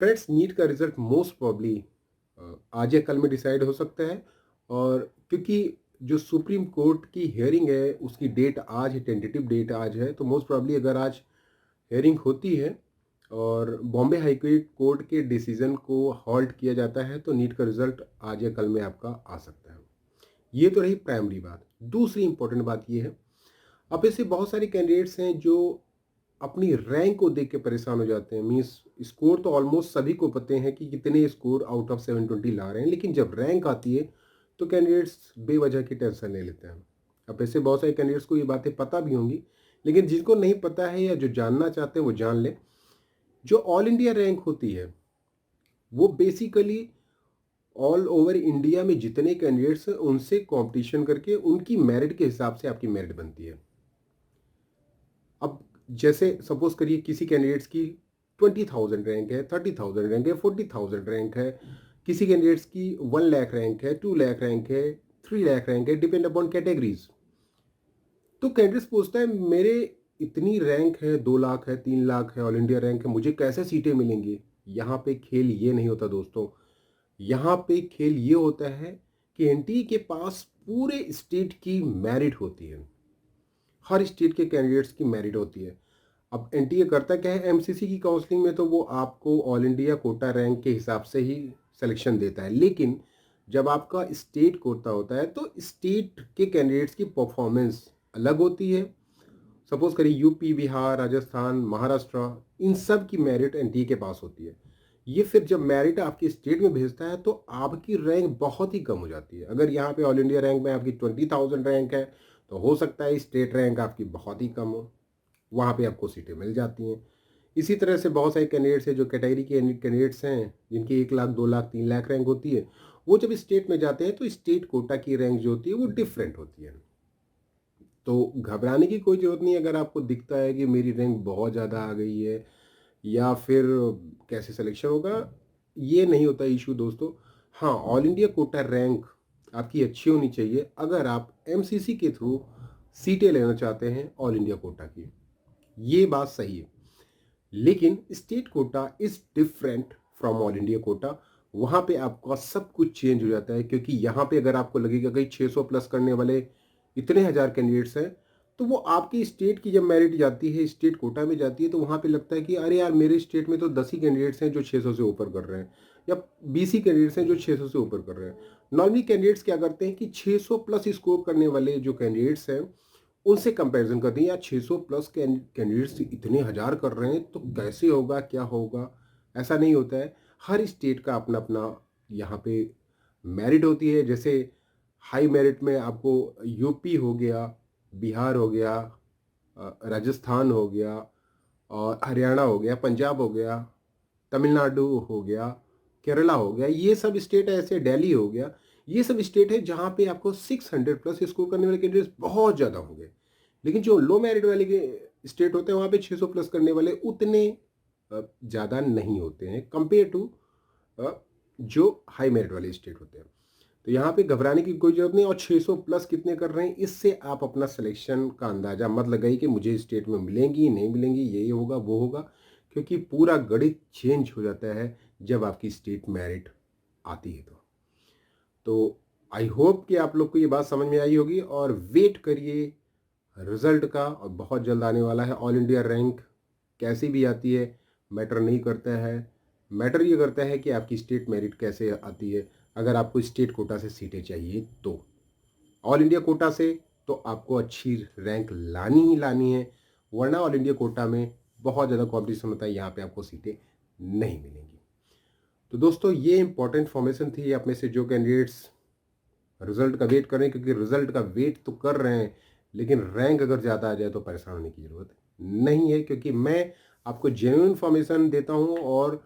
Friends, NEET का result most probably आज या कल में डिसाइड हो सकता है। और क्योंकि जो सुप्रीम कोर्ट की हियरिंग है उसकी डेट आज है, टेंटेटिव डेट आज है, तो मोस्ट प्रॉब्ली अगर आज हियरिंग होती है और बॉम्बे हाई कोर्ट के डिसीजन को हॉल्ट किया जाता है तो नीट का रिजल्ट आज या कल में आपका आ सकता है। ये तो रही प्राइमरी बात। दूसरी इंपॉर्टेंट बात ये है, अब ऐसे बहुत सारे कैंडिडेट्स हैं जो अपनी रैंक को देख के परेशान हो जाते हैं। मीन्स स्कोर तो ऑलमोस्ट सभी को पते हैं कि कितने स्कोर आउट ऑफ 720 ला रहे हैं, लेकिन जब रैंक आती है तो कैंडिडेट्स बेवजह की टेंशन ले लेते हैं। अब ऐसे बहुत सारे कैंडिडेट्स को ये बातें पता भी होंगी, लेकिन जिनको नहीं पता है या जो जानना चाहते हैं वो जान ले। जो ऑल इंडिया रैंक होती है वो बेसिकली ऑल ओवर इंडिया में जितने कैंडिडेट्स हैं उनसे कंपटीशन करके उनकी मेरिट के हिसाब से आपकी मेरिट बनती है। अब जैसे सपोज करिए किसी कैंडिडेट्स की 20,000 रैंक है, 30,000 रैंक है, 40,000 रैंक है, किसी कैंडिडेट्स की 1 लाख रैंक है, 2 लाख रैंक है, 3 लाख रैंक है, डिपेंड अपॉन कैटेगरीज। तो कैंडिडेट्स पूछता है मेरे इतनी रैंक है, 2 लाख है, 3 लाख है, ऑल इंडिया रैंक है, मुझे कैसे सीटें मिलेंगी। यहाँ पे खेल ये नहीं होता दोस्तों। यहाँ पे खेल ये होता है कि एनटीए के पास पूरे स्टेट की मेरिट होती है। हर स्टेट के कैंडिडेट्स की मेरिट होती है। अब एनटीए करता क्या है, एमसीसी की काउंसलिंग में तो वो आपको ऑल इंडिया कोटा रैंक के हिसाब से ही सिलेक्शन देता है, लेकिन जब आपका स्टेट कोटा होता है तो स्टेट के कैंडिडेट्स की परफॉर्मेंस अलग होती है। सपोज करिए यूपी, बिहार, राजस्थान, महाराष्ट्र, इन सब की मेरिट एनटीए के पास होती है। ये फिर जब मेरिट आपके स्टेट में भेजता है तो आपकी रैंक बहुत ही कम हो जाती है। अगर यहाँ पे ऑल इंडिया रैंक में आपकी 20,000 रैंक है तो हो सकता है स्टेट रैंक आपकी बहुत ही कम हो, वहाँ पे आपको सीटें मिल जाती हैं। इसी तरह से बहुत सारे कैंडिडेट्स हैं जो कैटेगरी के कैंडिडेट्स हैं जिनकी 1 लाख, 2 लाख, 3 लाख रैंक होती है, वो जब स्टेट में जाते हैं तो स्टेट कोटा की रैंक जो होती है वो डिफरेंट होती है। तो घबराने की कोई ज़रूरत नहीं है अगर आपको दिखता है कि मेरी रैंक बहुत ज़्यादा आ गई है या फिर कैसे सिलेक्शन होगा। ये नहीं होता इशू दोस्तों। हाँ, ऑल इंडिया कोटा रैंक आपकी अच्छी होनी चाहिए अगर आप एमसीसी के थ्रू सीटें लेना चाहते हैं ऑल इंडिया कोटा की। ये बात सही है, लेकिन state quota is different from all India quota. वहाँ पे आपका सब कुछ चेंज हो जाता है, क्योंकि यहाँ पे अगर आपको लगेगा कि 600 प्लस करने वाले इतने हजार कैंडिडेट्स हैं, तो वो आपकी स्टेट की जब मेरिट जाती है, स्टेट कोटा में जाती है, तो वहाँ पे लगता है कि अरे यार मेरे स्टेट में तो 10 ही कैंडिडेट्स हैं जो 600 से ऊपर कर रहे हैं, या 20 ही कैंडिडेट्स हैं जो 600 से ऊपर कर रहे हैं। नॉर्मली कैंडिडेट्स क्या करते हैं कि 600 प्लस स्कोर करने वाले जो कैंडिडेट्स हैं उनसे कंपैरिजन करते हैं, यार 600 प्लस कैंडिडेट्स इतने हजार कर रहे हैं तो कैसे होगा, क्या होगा। ऐसा नहीं होता है। हर स्टेट का अपना अपना यहाँ पे मेरिट होती है। जैसे हाई मेरिट में आपको यूपी हो गया, बिहार हो गया, राजस्थान हो गया, और हरियाणा हो गया, पंजाब हो गया, तमिलनाडु हो गया, केरला हो गया, ये सब स्टेट है। ऐसे दिल्ली हो गया, ये सब स्टेट है जहाँ पे आपको 600 प्लस स्कोर करने वाले कैंडिडेट्स बहुत ज़्यादा होंगे। लेकिन जो लो मेरिट वाले के स्टेट होते हैं वहाँ पे 600 प्लस करने वाले उतने ज़्यादा नहीं होते हैं कंपेयर टू जो हाई मेरिट वाले स्टेट होते हैं। तो यहाँ पे घबराने की कोई ज़रूरत नहीं। और 600 प्लस कितने कर रहे हैं इससे आप अपना सिलेक्शन का अंदाज़ा मत लगाइए कि मुझे स्टेट में मिलेंगी नहीं मिलेंगी, ये होगा वो होगा, क्योंकि पूरा गणित चेंज हो जाता है जब आपकी स्टेट मेरिट आती है। तो आई होप कि आप लोग को ये बात समझ में आई होगी, और वेट करिए रिजल्ट का, और बहुत जल्द आने वाला है। ऑल इंडिया रैंक कैसी भी आती है मैटर नहीं करता है। मैटर ये करता है कि आपकी स्टेट मेरिट कैसे आती है। अगर आपको स्टेट कोटा से सीटें चाहिए तो ऑल इंडिया कोटा से तो आपको अच्छी रैंक लानी ही लानी है, वरना ऑल इंडिया कोटा में बहुत ज़्यादा कॉम्पिटिशन होता है, यहाँ पे आपको सीटें नहीं मिलेंगी। तो दोस्तों ये इंपॉर्टेंट इन्फॉर्मेशन थी। आप में से जो कैंडिडेट्स रिजल्ट का वेट कर रहे हैं, क्योंकि रिजल्ट का वेट तो कर रहे हैं, लेकिन रैंक अगर ज़्यादा आ जाए तो परेशान होने की ज़रूरत नहीं है, क्योंकि मैं आपको जेन्युइन इन्फॉर्मेशन देता हूँ। और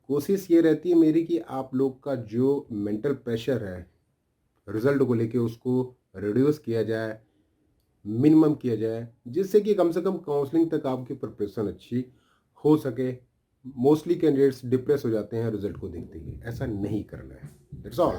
कोशिश ये रहती है मेरी कि आप लोग का जो मेंटल प्रेशर है रिजल्ट को लेके उसको रिड्यूस किया जाए, मिनिमम किया जाए, जिससे कि कम से कम काउंसलिंग तक आपकी प्रिपरेशन अच्छी हो सके। मोस्टली कैंडिडेट्स डिप्रेस हो जाते हैं रिजल्ट को देखते ही, ऐसा नहीं करना है। That's all.